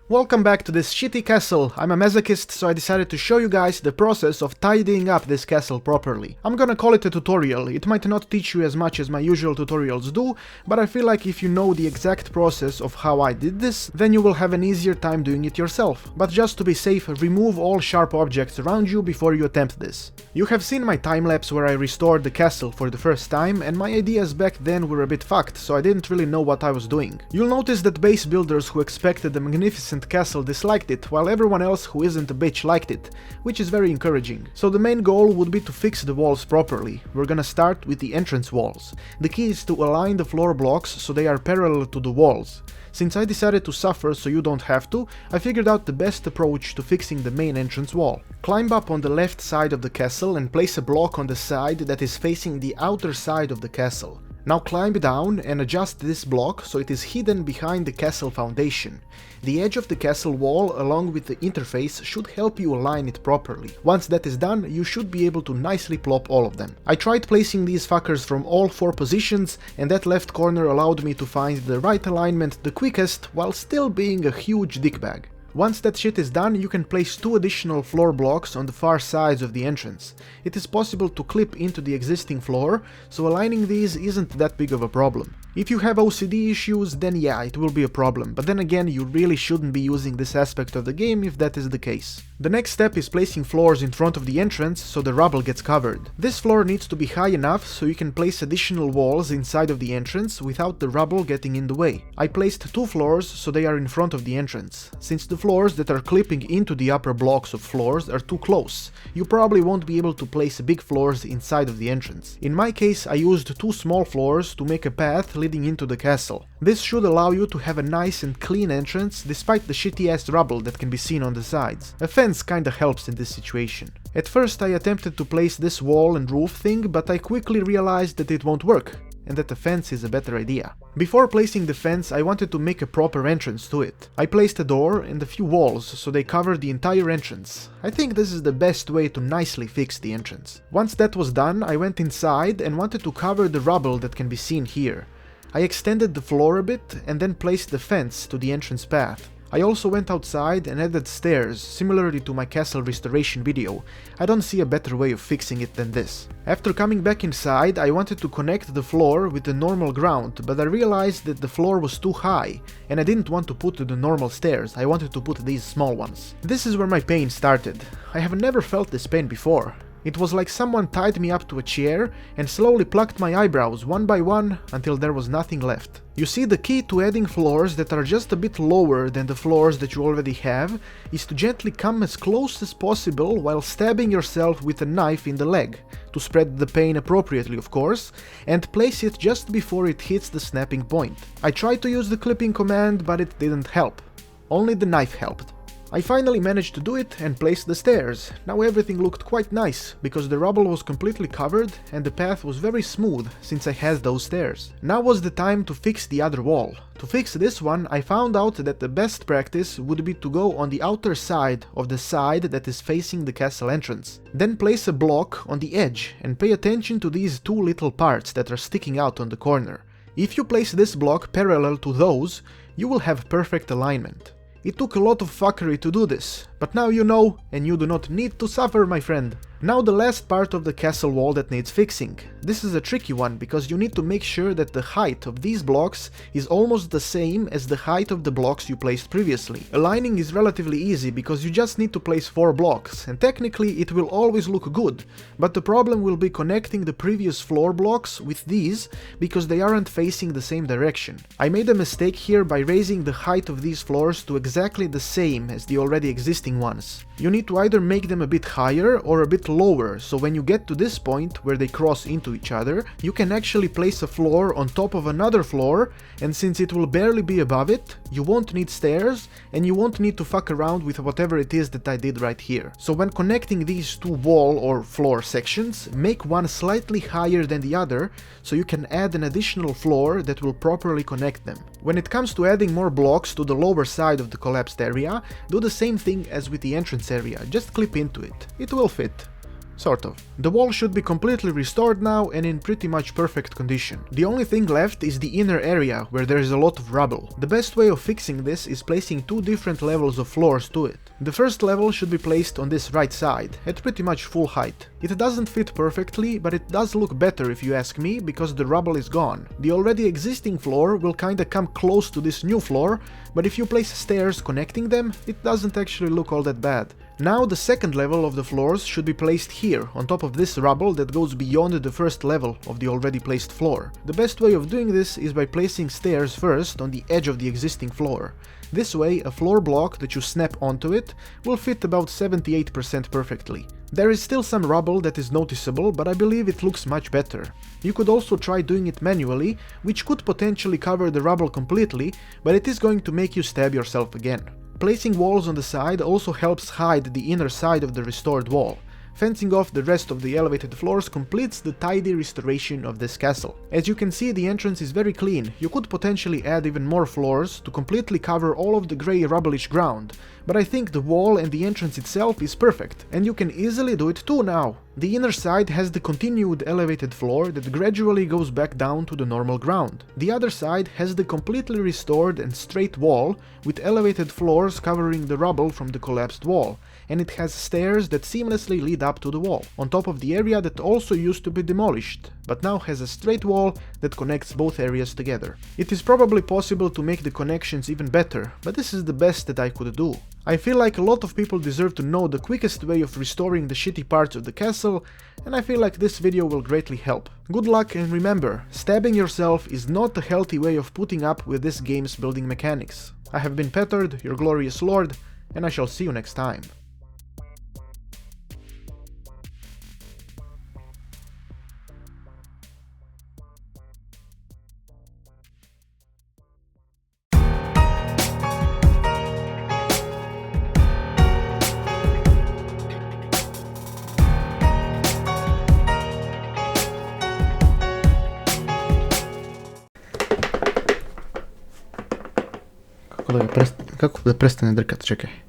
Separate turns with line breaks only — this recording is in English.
Welcome back to this shitty castle. I'm a masochist, so I decided to show you guys the process of tidying up this castle properly. I'm gonna call it a tutorial. It might not teach you as much as my usual tutorials do, but I feel like if you know the exact process of how I did this, then you will have an easier time doing it yourself. But just to be safe, remove all sharp objects around you before you attempt this. You have seen my time-lapse where I restored the castle for the first time, and my ideas back then were a bit fucked, so I didn't really know what I was doing. You'll notice that base builders who expected a magnificent castle disliked it, while everyone else who isn't a bitch liked it, which is very encouraging. So the main goal would be to fix the walls properly. We're gonna start with the entrance walls. The key is to align the floor blocks so they are parallel to the walls. Since I decided to suffer so you don't have to, I figured out the best approach to fixing the main entrance wall. Climb up on the left side of the castle and place a block on the side that is facing the outer side of the castle. Now climb down and adjust this block so it is hidden behind the castle foundation. The edge of the castle wall along with the interface should help you align it properly. Once that is done, you should be able to nicely plop all of them. I tried placing these fuckers from all 4 positions, and that left corner allowed me to find the right alignment the quickest while still being a huge dickbag. Once that shit is done, you can place 2 additional floor blocks on the far sides of the entrance. It is possible to clip into the existing floor, so aligning these isn't that big of a problem. If you have OCD issues, then yeah, it will be a problem, but then again, you really shouldn't be using this aspect of the game if that is the case. The next step is placing floors in front of the entrance so the rubble gets covered. This floor needs to be high enough so you can place additional walls inside of the entrance without the rubble getting in the way. I placed 2 floors so they are in front of the entrance. Since the floors that are clipping into the upper blocks of floors are too close, you probably won't be able to place big floors inside of the entrance. In my case, I used 2 small floors to make a path leading into the castle. This should allow you to have a nice and clean entrance despite the shitty ass rubble that can be seen on the sides. A fence kinda helps in this situation. At first I attempted to place this wall and roof thing, but I quickly realized that it won't work, and that the fence is a better idea. Before placing the fence, I wanted to make a proper entrance to it. I placed a door and a few walls so they cover the entire entrance. I think this is the best way to nicely fix the entrance. Once that was done, I went inside and wanted to cover the rubble that can be seen here. I extended the floor a bit and then placed the fence to the entrance path. I also went outside and added stairs, similarly to my castle restoration video. I don't see a better way of fixing it than this. After coming back inside, I wanted to connect the floor with the normal ground, but I realized that the floor was too high, and I didn't want to put the normal stairs, I wanted to put these small ones. This is where my pain started. I have never felt this pain before. It was like someone tied me up to a chair and slowly plucked my eyebrows one by one until there was nothing left. You see, the key to adding floors that are just a bit lower than the floors that you already have is to gently come as close as possible while stabbing yourself with a knife in the leg, to spread the pain appropriately of course, and place it just before it hits the snapping point. I tried to use the clipping command, but it didn't help. Only the knife helped. I finally managed to do it and placed the stairs. Now everything looked quite nice, because the rubble was completely covered and the path was very smooth since I had those stairs. Now was the time to fix the other wall. To fix this one, I found out that the best practice would be to go on the outer side of the side that is facing the castle entrance. Then place a block on the edge and pay attention to these 2 little parts that are sticking out on the corner. If you place this block parallel to those, you will have perfect alignment. It took a lot of fuckery to do this, but now you know, and you do not need to suffer, my friend. Now the last part of the castle wall that needs fixing. This is a tricky one because you need to make sure that the height of these blocks is almost the same as the height of the blocks you placed previously. Aligning is relatively easy because you just need to place 4 blocks, and technically it will always look good, but the problem will be connecting the previous floor blocks with these because they aren't facing the same direction. I made a mistake here by raising the height of these floors to exactly the same as the already existing ones. You need to either make them a bit higher or a bit lower, so when you get to this point where they cross into each other, you can actually place a floor on top of another floor, and since it will barely be above it, you won't need stairs and you won't need to fuck around with whatever it is that I did right here. So when connecting these 2 wall or floor sections, make one slightly higher than the other so you can add an additional floor that will properly connect them. When it comes to adding more blocks to the lower side of the collapsed area, do the same thing as with the entrance area, just clip into it. It will fit. Sort of. The wall should be completely restored now and in pretty much perfect condition. The only thing left is the inner area where there is a lot of rubble. The best way of fixing this is placing two different levels of floors to it. The first level should be placed on this right side, at pretty much full height. It doesn't fit perfectly, but it does look better if you ask me, because the rubble is gone. The already existing floor will kinda come close to this new floor, but if you place stairs connecting them, it doesn't actually look all that bad. Now the second level of the floors should be placed here, on top of this rubble that goes beyond the first level of the already placed floor. The best way of doing this is by placing stairs first on the edge of the existing floor. This way, a floor block that you snap onto it will fit about 78% perfectly. There is still some rubble that is noticeable, but I believe it looks much better. You could also try doing it manually, which could potentially cover the rubble completely, but it is going to make you stab yourself again. Placing walls on the side also helps hide the inner side of the restored wall. Fencing off the rest of the elevated floors completes the tidy restoration of this castle. As you can see, the entrance is very clean. You could potentially add even more floors to completely cover all of the grey rubblish ground, but I think the wall and the entrance itself is perfect, and you can easily do it too now. The inner side has the continued elevated floor that gradually goes back down to the normal ground. The other side has the completely restored and straight wall with elevated floors covering the rubble from the collapsed wall, and it has stairs that seamlessly lead up to the wall, on top of the area that also used to be demolished, but now has a straight wall that connects both areas together. It is probably possible to make the connections even better, but this is the best that I could do. I feel like a lot of people deserve to know the quickest way of restoring the shitty parts of the castle, and I feel like this video will greatly help. Good luck, and remember, stabbing yourself is not a healthy way of putting up with this game's building mechanics. I have been Petard, your glorious lord, and I shall see you next time. Kako da prestane drkat, čekaj.